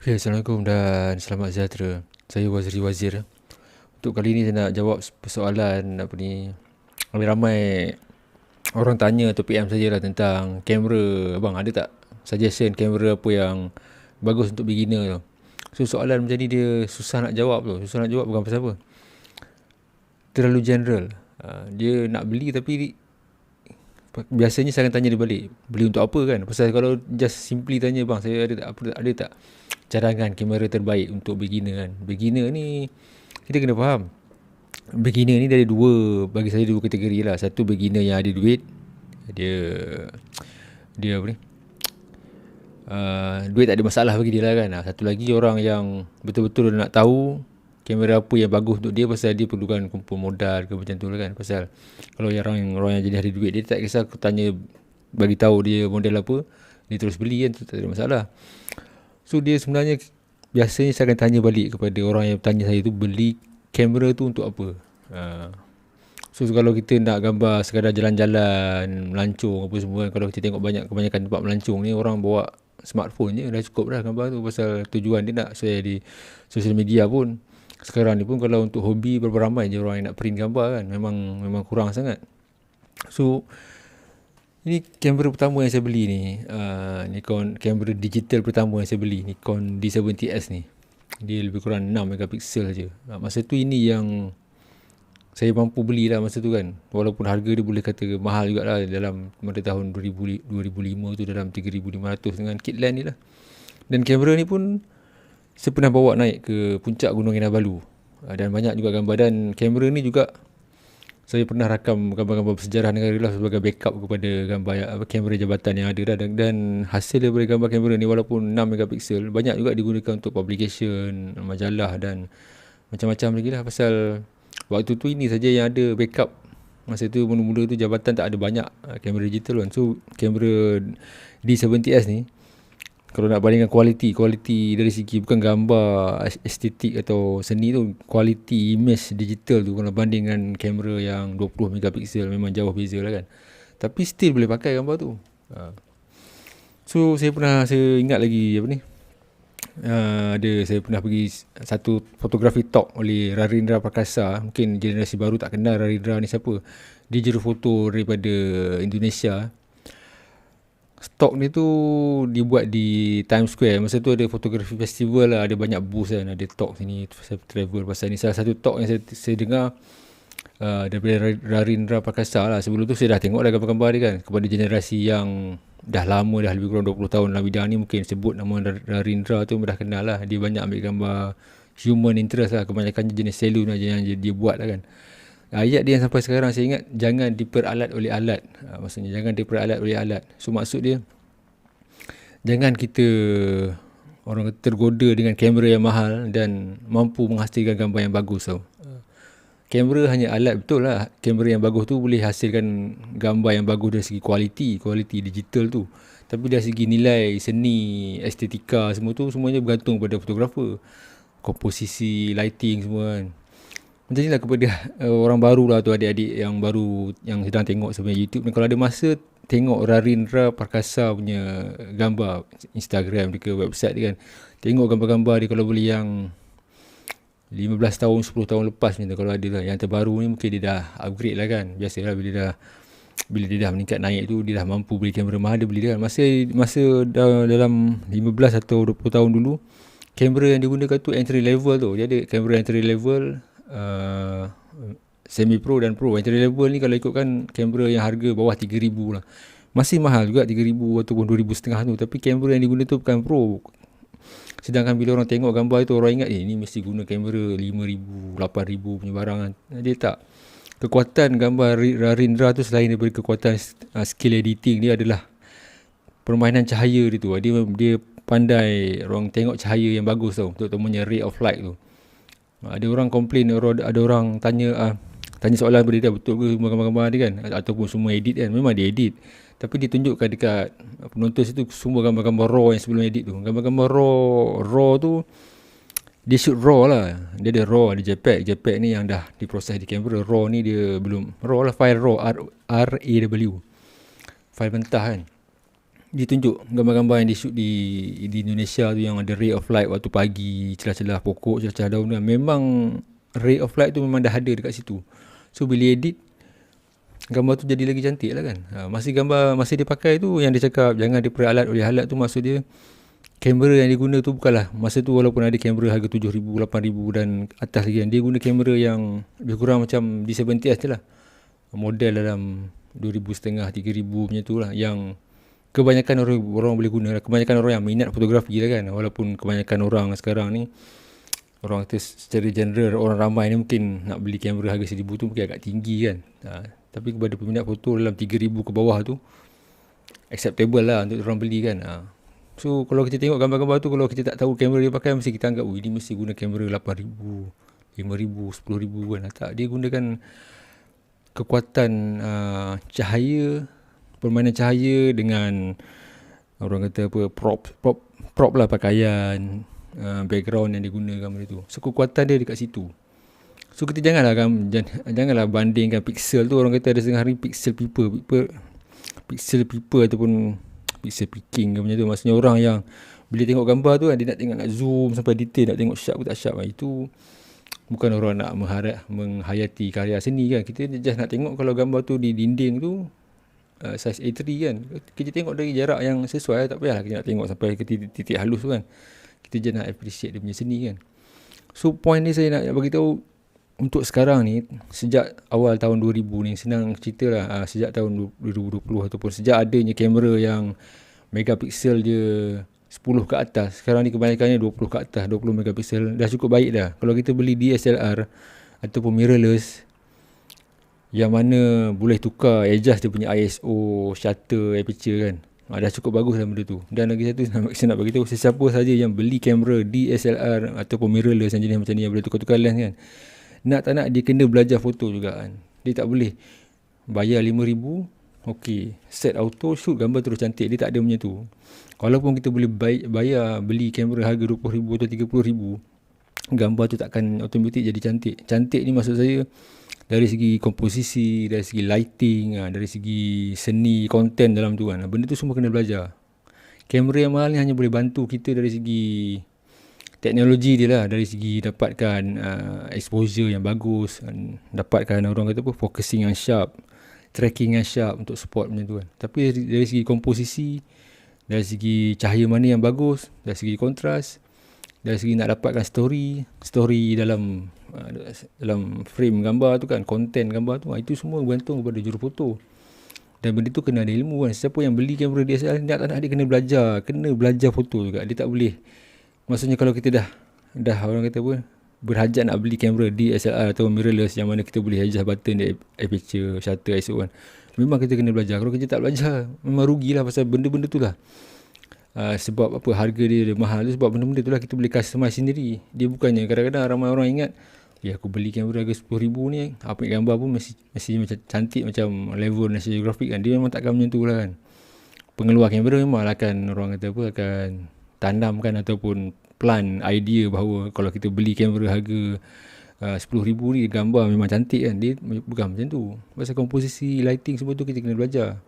Okay, Assalamualaikum dan selamat sejahtera. Saya Waziri Wazir. Untuk kali ni saya nak jawab persoalan apa ni. Ramai-ramai orang tanya atau PM saya lah tentang kamera. Abang ada tak suggestion kamera apa yang bagus untuk beginner tu? So soalan macam ni dia susah nak jawab tu. Susah nak jawab bukan pasal apa. Terlalu general. Dia nak beli tapi biasanya saya akan tanya dia balik, beli untuk apa kan? Pasal kalau just simply tanya, bang saya ada tak cadangan kamera terbaik untuk beginner kan? Beginner ni kita kena faham, beginner ni ada dua, bagi saya dua kategori lah. Satu beginner yang ada duit, dia apa ni, duit tak ada masalah bagi dia lah kan. Satu lagi orang yang betul-betul nak tahu kamera apa yang bagus untuk dia, pasal dia perlukan kumpul modal ke macam tu lah kan. Pasal kalau orang yang jadi ada duit, dia tak kisah aku tanya bagi tahu dia model apa, dia terus beli kan, tu tak ada masalah. So dia sebenarnya biasanya saya akan tanya balik kepada orang yang tanya saya tu, beli kamera tu untuk apa. So kalau kita nak gambar sekadar jalan-jalan, melancong apa semua kan, kalau kita tengok kebanyakan tempat melancong ni orang bawa smartphone je dah cukup dah gambar tu. Pasal tujuan dia nak share di social media pun. Sekarang ni pun kalau untuk hobi, berapa ramai je orang yang nak print gambar kan. Memang kurang sangat. So ini kamera pertama yang saya beli ni, Nikon, kamera digital pertama yang saya beli, Nikon D70S ni. Dia lebih kurang 6 megapiksel saja. Masa tu ini yang saya mampu beli lah masa tu kan. Walaupun harga dia boleh kata mahal jugalah, dalam pada tahun 2005 tu dalam 3,500 dengan kit lens ni lah. Dan kamera ni pun saya pernah bawa naik ke puncak Gunung Kinabalu, dan banyak juga gambar. Dan kamera ni juga saya pernah rakam gambar-gambar bersejarah negara lah sebagai backup kepada gambar kamera jabatan yang ada dah. Dan hasil daripada gambar kamera ni walaupun 6 megapiksel, banyak juga digunakan untuk publication, majalah dan macam-macam lagi lah. Pasal waktu tu ini saja yang ada backup. Masa tu mula-mula tu jabatan tak ada banyak kamera digital kan. So kamera D70S ni, kalau nak bandingkan kualiti dari segi bukan gambar estetik atau seni tu, kualiti image digital tu kalau bandingkan kamera yang 20 megapiksel memang jauh beza lah kan. Tapi still boleh pakai gambar tu. So saya ingat lagi apa ni, saya pernah pergi satu fotografi talk oleh Rarindra Prakasa. Mungkin generasi baru tak kenal Rarindra ni siapa. Dia jurufoto daripada Indonesia. Stok ni tu dibuat di Times Square. Masa tu ada fotografi festival lah, ada banyak booth kan, ada talk sini. Saya travel pasal ni. Salah satu talk yang saya dengar daripada Rarindra Prakasa lah. Sebelum tu saya dah tengok dah gambar-gambar dia kan. Kepada generasi yang dah lama, dah lebih kurang 20 tahun dalam bidang ni, mungkin sebut nama Rarindra tu dah kenal lah. Dia banyak ambil gambar human interest lah. Kebanyakan jenis salon aja yang dia buat lah kan. Ayat dia yang sampai sekarang saya ingat, jangan diperalat oleh alat. Maksudnya jangan diperalat oleh alat. So maksud dia, jangan kita orang tergoda dengan kamera yang mahal dan mampu menghasilkan gambar yang bagus tau. Kamera hanya alat, betul lah. Kamera yang bagus tu boleh hasilkan gambar yang bagus dari segi kualiti digital tu. Tapi dari segi nilai, seni, estetika semua tu, semuanya bergantung pada fotografer. Komposisi, lighting semua kan. Macam inilah kepada orang baru lah tu, adik-adik yang baru yang sedang tengok sebenarnya YouTube ni. Kalau ada masa, tengok Rarindra Prakasa punya gambar Instagram dia ke website dia kan. Tengok gambar-gambar dia kalau boleh yang 15 tahun, 10 tahun lepas ni, kalau ada lah. Yang terbaru ni mungkin dia dah upgrade lah kan. Biasalah bila dia dah meningkat naik tu, dia dah mampu beli kamera mahal, dia beli dia kan. Masa dalam 15 atau 20 tahun dulu, kamera yang digunakan tu entry level tu. Dia ada kamera entry level, semi pro dan pro. Entry level ni kalau ikutkan kamera yang harga bawah 3,000 lah, masih mahal juga 3,000 ataupun 2,500 tu. Tapi kamera yang digunakan tu bukan pro. Sedangkan bila orang tengok gambar tu, orang ingat ni mesti guna kamera 5,000, 8,000 punya barang kan. Dia tak. Kekuatan gambar Rarindra tu selain daripada kekuatan skill editing dia, adalah permainan cahaya dia tu. Dia pandai orang tengok cahaya yang bagus tau, terutamanya ray of light tu. Ada orang komplain, ada orang tanya soalan pada dia, betul ke semua gambar-gambar dia kan, ataupun semua edit kan. Memang dia edit, tapi dia tunjukkan dekat penonton situ semua gambar-gambar raw yang sebelum edit tu. Gambar-gambar raw tu dia shoot raw lah. Dia ada raw, ada JPEG ni yang dah diproses di kamera. Raw ni dia belum raw lah, file raw, RAW, file mentah kan. Dia tunjuk gambar-gambar yang di shoot di Indonesia tu, yang ada ray of light waktu pagi, celah-celah pokok, celah-celah daun kan. Memang ray of light tu memang dah ada dekat situ. So bila edit, gambar tu jadi lagi cantik lah kan. Masa dia pakai tu, yang dia cakap jangan diperalat oleh alat tu, maksud dia kamera yang dia guna tu bukanlah, masa tu walaupun ada kamera harga 7,000, 8,000 dan atas lagi kan, dia guna kamera yang lebih kurang macam D70S je lah, model dalam 2,500, 3,000 macam tu lah, yang kebanyakan orang boleh guna lah. Kebanyakan orang yang minat fotografi lah kan. Walaupun kebanyakan orang sekarang ni, orang kata secara general, orang ramai ni mungkin nak beli kamera harga 1,000 tu mungkin agak tinggi kan. Tapi kepada peminat foto dalam 3,000 ke bawah tu, acceptable lah untuk orang beli kan. So kalau kita tengok gambar-gambar tu, kalau kita tak tahu kamera dia pakai, mesti kita anggap, ini mesti guna kamera 8,000, 5,000, 10,000 kan. Tak, dia gunakan kekuatan cahaya, permainan cahaya dengan orang kata apa, prop lah, pakaian, background yang digunakan benda tu. So kekuatan dia dekat situ. So kita janganlah bandingkan pixel tu. Orang kata ada setengah hari pixel people ataupun pixel picking ke macam tu. Maksudnya orang yang bila tengok gambar tu kan, dia nak tengok, nak zoom sampai detail, nak tengok sharp ke tak sharp. Itu bukan orang nak menghayati karya seni kan. Kita just nak tengok kalau gambar tu di dinding tu size A3 kan, kita tengok dari jarak yang sesuai, tak payahlah kita nak tengok sampai ke titik halus tu kan. Kita je nak appreciate dia punya seni kan. So point ni saya nak bagi tahu, untuk sekarang ni, sejak awal tahun 2000 ni, senang cerita lah, sejak tahun 2020 ataupun sejak adanya kamera yang megapiksel dia 10 ke atas, sekarang ni kebanyakannya 20 ke atas, 20 megapiksel, dah cukup baik dah. Kalau kita beli DSLR ataupun mirrorless, yang mana boleh tukar, adjust dia punya ISO, shutter, aperture kan, dah cukup bagus lah benda tu. Dan lagi satu saya nak bagi tahu, sesiapa saja yang beli kamera DSLR ataupun mirrorless yang jenis macam ni, yang boleh tukar-tukar lens kan, nak tak nak dia kena belajar foto juga kan. Dia tak boleh bayar 5,000, okey, set auto, shoot gambar terus cantik. Dia tak ada macam tu. Walaupun kita boleh bayar beli kamera harga 20,000 atau 30,000, gambar tu takkan automatik jadi cantik. Cantik ni maksud saya dari segi komposisi, dari segi lighting, dari segi seni, konten dalam tu kan. Benda tu semua kena belajar. Kamera yang mahal ni hanya boleh bantu kita dari segi teknologi dia lah, dari segi dapatkan exposure yang bagus, dapatkan orang kata apa, focusing yang sharp, tracking yang sharp untuk support macam tu kan. Tapi dari segi komposisi, dari segi cahaya mana yang bagus, dari segi kontras, dari segi nak dapatkan story dalam frame gambar tu kan, konten gambar tu, itu semua bergantung kepada jurufoto. Dan benda tu kena ada ilmu kan. Siapa yang beli kamera DSLR, dia kena belajar foto juga. Dia tak boleh, maksudnya kalau kita dah orang kata apa, berhajat nak beli kamera DSLR atau mirrorless yang mana kita boleh adjust button dia, aperture, shutter, ISO kan, memang kita kena belajar. Kalau kita tak belajar, memang rugilah pasal benda-benda tu lah. Sebab apa harga dia mahal tu, sebab benda-benda tu lah kita boleh customize sendiri. Dia bukannya, kadang-kadang ramai orang ingat, aku beli kamera harga 10,000 ni, apa gambar pun mesti macam cantik macam level National Geographic kan. Dia memang takkan macam tu lah kan. Pengeluar kamera memang akan, orang kata apa, akan tanamkan ataupun plan idea bahawa kalau kita beli kamera harga 10,000 ni, gambar memang cantik kan. Dia bukan macam tu. Pasal komposisi, lighting semua tu kita kena belajar.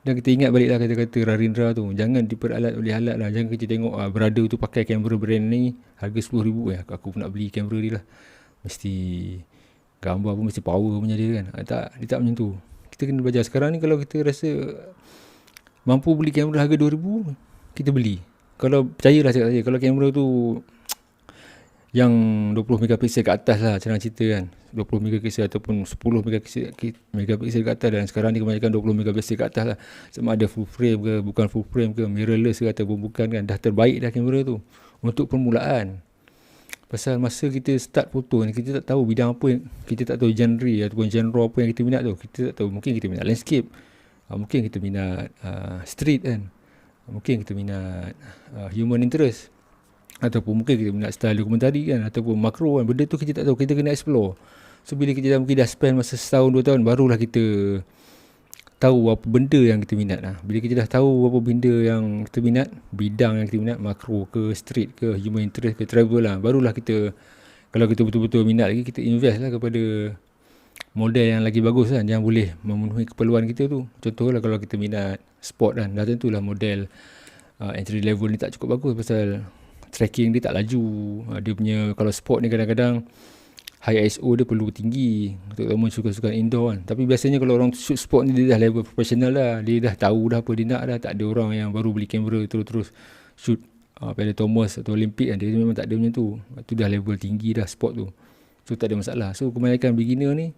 Dan kita ingat baliklah kata-kata Rarindra tu, jangan diperalat oleh alat lah. Jangan kita tengok brother tu pakai kamera brand ni harga 10,000, aku pun nak beli kamera dia lah, mesti gambar pun mesti power punya dia kan. Dia tak macam tu. Kita kena belajar. Sekarang ni kalau kita rasa mampu beli kamera harga 2,000, kita beli. Kalau percayalah cakap saya, kalau kamera tu yang 20 megapiksel ke atas lah, senang cerita kan, 20 megapiksel ataupun 10 megapiksel ke atas, dan sekarang ni kebanyakan 20 megapiksel ke atas lah, sama ada full frame ke bukan full frame ke, mirrorless ke ataupun bukan kan, dah terbaik dah kamera tu untuk permulaan. Pasal masa kita start foto ni, kita tak tahu bidang apa yang, kita tak tahu genre ataupun genre apa yang kita minat tu. Kita tak tahu, mungkin kita minat landscape, mungkin kita minat street kan, mungkin kita minat human interest, ataupun mungkin kita minat style dokumentari kan, ataupun makro kan. Benda tu kita tak tahu, kita kena explore. So bila kita mungkin dah spend masa setahun 2 tahun, barulah kita tahu apa benda yang kita minat lah. Bila kita dah tahu apa benda yang kita minat, bidang yang kita minat, makro ke, street ke, human interest ke, travel lah, barulah kita, kalau kita betul-betul minat lagi, kita invest lah kepada model yang lagi bagus kan, yang boleh memenuhi keperluan kita tu. Contohlah kalau kita minat sport kan, dah tentulah model entry level ni tak cukup bagus pasal tracking dia tak laju. Dia punya, kalau sport ni kadang-kadang high ISO dia perlu tinggi, terutama sukan-sukan indoor kan. Tapi biasanya kalau orang shoot sport ni dia dah level profesional lah, dia dah tahu dah apa dia nak dah. Tak ada orang yang baru beli kamera terus-terus shoot Piala Thomas atau Olympic kan. Dia memang tak ada macam tu. Itu dah level tinggi dah sport tu, so tak ada masalah. So kebanyakan beginner ni,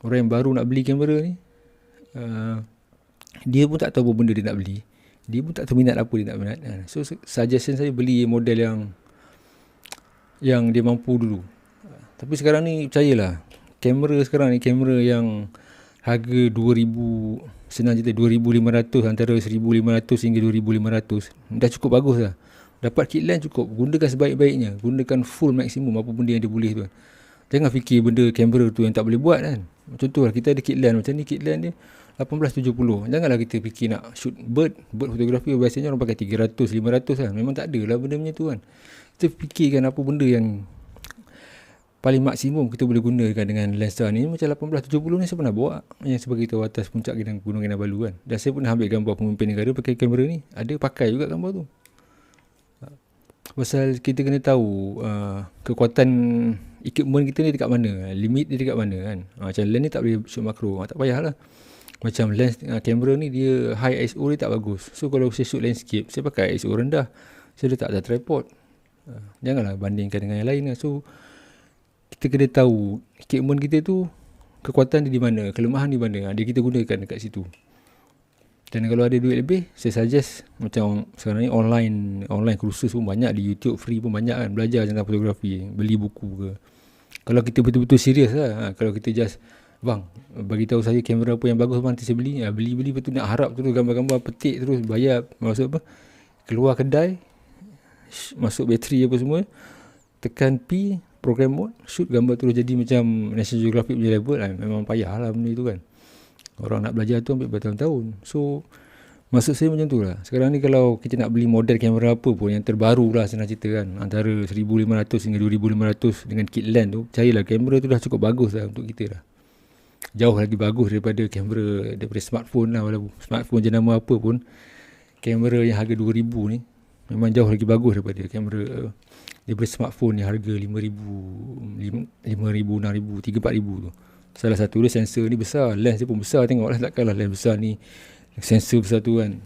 orang yang baru nak beli kamera ni, dia pun tak tahu apa benda dia nak beli, dia pun tak tahu minat apa dia nak minat kan. So suggestion saya, beli model yang dia mampu dulu. Tapi sekarang ni percayalah, kamera sekarang ni, kamera yang harga 2,000, senang cerita 2,500, antara 1,500 hingga 2,500 dah cukup bagus dah. Dapat kit lens cukup, gunakan sebaik-baiknya, gunakan full maksimum apa benda yang dia boleh tu kan. Jangan fikir benda kamera tu yang tak boleh buat kan. Contohlah kita ada kit lens macam ni, kit lens dia 1870. Janganlah kita fikir nak shoot bird fotografi, biasanya orang pakai 300, 500 kan. Memang tak ada lah benda macam tu kan. Kita fikirkan apa benda yang paling maksimum kita boleh gunakan dengan lensa ni. Macam 1870 ni saya pernah bawa yang sebagai tahu atas puncak Gunung Kinabalu kan. Dan saya pernah ambil gambar pemimpin negara pakai kamera ni. Ada pakai juga gambar tu. Pasal kita kena tahu kekuatan equipment kita ni dekat mana, limit dia dekat mana kan. Macam lens ni tak boleh shoot makro, tak payahlah. Macam lens kamera ni dia high ISO dia tak bagus. So kalau saya shoot landscape, saya pakai ISO rendah, saya letak atas tripod. Janganlah bandingkan dengan yang lain lah. So kita kena tahu equipment kita tu kekuatan dia di mana, kelemahan di mana, dia kita gunakan dekat situ. Dan kalau ada duit lebih, saya suggest macam sekarang ni online kursus pun banyak di YouTube, free pun banyak kan, belajar tentang fotografi, beli buku ke. Kalau kita betul-betul serius lah, kalau kita just bang bagi tahu saya kamera apa yang bagus bang, nanti saya beli, beli betul nak harap terus gambar-gambar, petik terus, bayar, maksud apa, keluar kedai, masuk bateri apa semua, tekan P, program mode, shoot gambar terus jadi macam National Geographic punya level kan. Memang payah lah benda tu kan. Orang nak belajar tu ambil bertahun-tahun. So maksud saya macam tu lah. Sekarang ni kalau kita nak beli model kamera apa pun yang terbaru lah, senang cerita kan, antara 1,500 hingga 2,500 dengan kit lens tu, percayalah kamera tu dah cukup bagus lah untuk kita dah. Jauh lagi bagus daripada kamera daripada smartphone lah. Walaupun smartphone jenama apa pun, kamera yang harga 2,000 ni memang jauh lagi bagus daripada kamera daripada smartphone yang harga 5,000, 6,000, 3,000-4,000 tu. Salah satu dia sensor ni besar, lens dia pun besar. Tengoklah, takkanlah lens besar ni, sensor besar tu kan,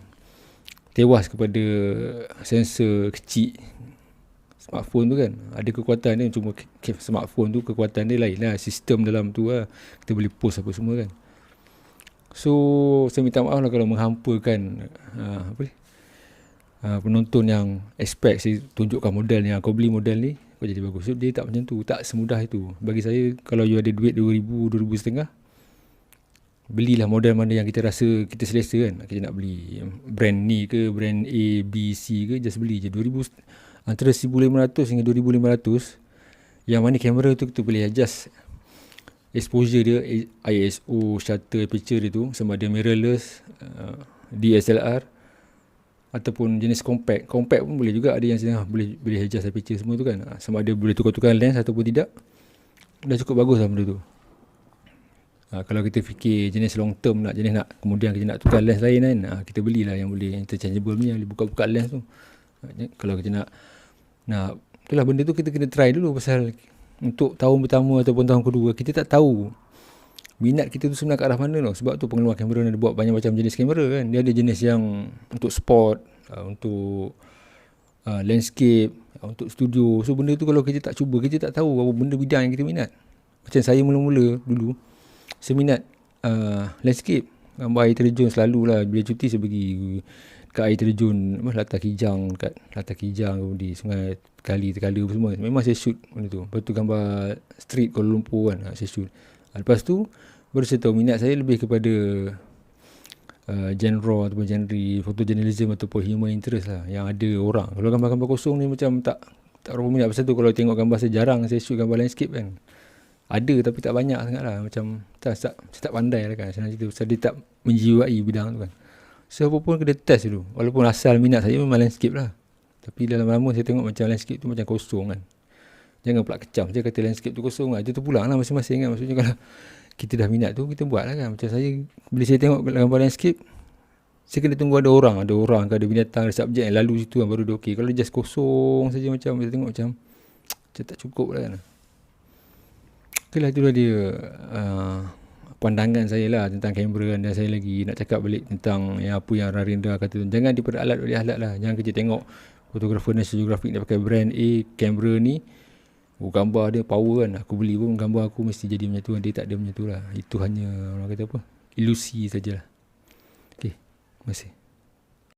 tewas kepada sensor kecil smartphone tu kan. Ada kekuatan dia, cuma smartphone tu kekuatan dia lain lah, sistem dalam tu lah, kita boleh post apa semua kan. So saya minta maaf lah kalau menghampakan penonton yang expect saya tunjukkan model ni, kau beli model ni kau jadi bagus. So dia tak macam tu, tak semudah itu. Bagi saya, kalau you ada duit 2,000, 2,500, belilah model mana yang kita rasa kita selesa kan. Kita nak beli brand ni ke, brand A, B, C ke, just beli je 2,000, antara 1,500 hingga 2,500. Yang mana kamera tu kita boleh adjust exposure dia, ISO, shutter, aperture dia tu, sama ada mirrorless, DSLR ataupun jenis compact. Compact pun boleh juga, ada yang boleh adjust aperture semua tu kan, sama ada boleh tukar-tukar lens ataupun tidak. Dah cukup bagus lah benda tu. Kalau kita fikir jenis long term, kemudian kita nak tukar lens lain kan, kita belilah yang boleh interchangeable ni, yang boleh buka-buka lens tu. Kalau kita nak itulah benda tu kita kena try dulu. Pasal untuk tahun pertama ataupun tahun kedua, kita tak tahu minat kita tu sebenarnya ke arah mana tau. Sebab tu pengeluar kamera ni ada buat banyak macam jenis kamera kan. Dia ada jenis yang untuk sport, untuk landscape, untuk studio. So benda tu kalau kita tak cuba, kita tak tahu apa benda bidang yang kita minat. Macam saya mula-mula dulu, saya minat landscape, gambar air terjun selalulah. Bila cuti saya pergi ke air terjun, Latar Kijang, kat Latar Kijang di Sungai Kali Tekala semua. Memang saya shoot benda tu. Lepas tu gambar street Kuala Lumpur kan, saya shoot. Lepas tu baru saya tahu minat saya lebih kepada genre ataupun genre photojournalism ataupun human interest lah, yang ada orang. Kalau gambar-gambar kosong ni macam tak berapa minat. Pasal tu kalau tengok gambar saya, jarang saya shoot gambar landscape kan. Ada tapi tak banyak sangat lah. Macam saya tak pandai lah kan, senang cerita. Pasal dia tak menjiwai bidang tu kan. So apa pun kena test dulu. Walaupun asal minat saya memang landscape lah, tapi dalam lama saya tengok macam landscape tu macam kosong kan. Jangan pula kecam je kata landscape tu kosong lah. Itu terpulang lah masing-masing kan. Maksudnya kalau kita dah minat tu, kita buat lah kan. Macam saya, bila saya tengok gambar landscape, saya kena tunggu ada orang ke ada binatang, ada subjek yang lalu situ kan, baru dia okey. Kalau dia just kosong saja macam, saya tengok macam tak cukup lah kan. Okay lah, itulah dia pandangan saya lah tentang kamera kan. Dan saya lagi nak cakap balik tentang yang apa yang Narendra kata tu. Jangan diperalat oleh alat lah. Jangan kerja tengok fotografer National Geographic dia pakai brand A, kamera ni, gambar dia power kan, aku beli pun gambar aku mesti jadi macam tu. Dia tak ada macam tu lah. Itu hanya orang kata apa, ilusi sajalah. Okay, terima kasih.